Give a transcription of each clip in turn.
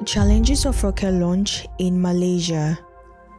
Challenges of rocket launch in Malaysia.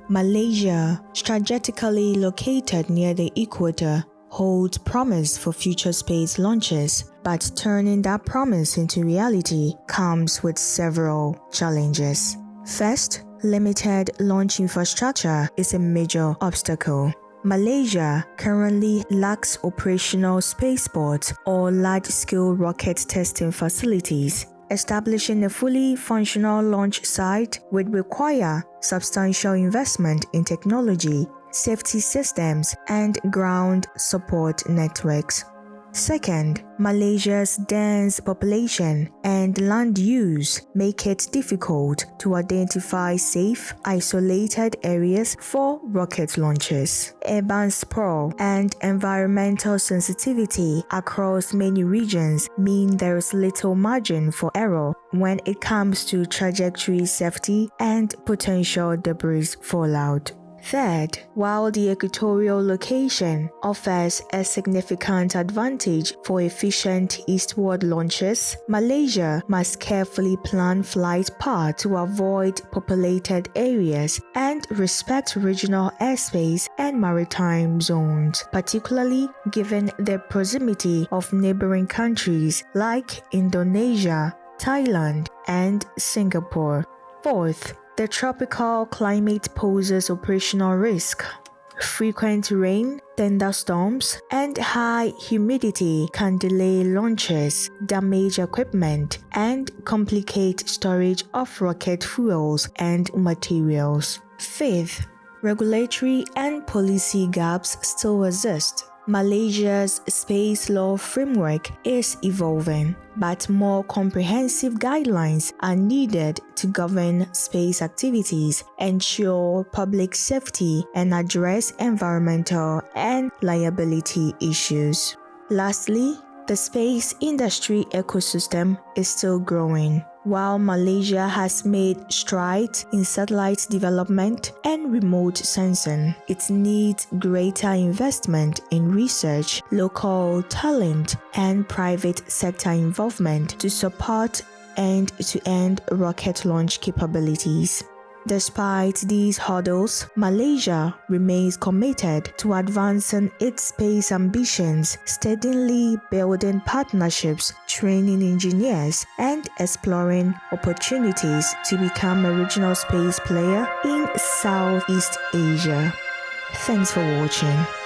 Malaysia, strategically located near the equator, holds promise for future space launches, but turning that promise into reality comes with several challenges. First, limited launch infrastructure is a major obstacle. Malaysia currently lacks operational spaceports or large-scale rocket testing facilities. Establishing a fully functional launch site would require substantial investment in technology, safety systems, and ground support networks. Second, Malaysia's dense population and land use make it difficult to identify safe, isolated areas for rocket launches. Urban sprawl and environmental sensitivity across many regions mean there is little margin for error when it comes to trajectory safety and potential debris fallout. Third, while the equatorial location offers a significant advantage for efficient eastward launches, Malaysia must carefully plan flight paths to avoid populated areas and respect regional airspace and maritime zones, particularly given the proximity of neighboring countries like Indonesia, Thailand, and Singapore. Fourth, the tropical climate poses operational risk. Frequent rain, thunderstorms, and high humidity can delay launches, damage equipment, and complicate storage of rocket fuels and materials. Fifth, regulatory and policy gaps still exist. Malaysia's space law framework is evolving, but more comprehensive guidelines are needed to govern space activities, ensure public safety, and address environmental and liability issues. Lastly, the space industry ecosystem is still growing. While Malaysia has made strides in satellite development and remote sensing, it needs greater investment in research, local talent, and private sector involvement to support end-to-end rocket launch capabilities. Despite these hurdles, Malaysia remains committed to advancing its space ambitions, steadily building partnerships, training engineers, and exploring opportunities to become a regional space player in Southeast Asia. Thanks for watching.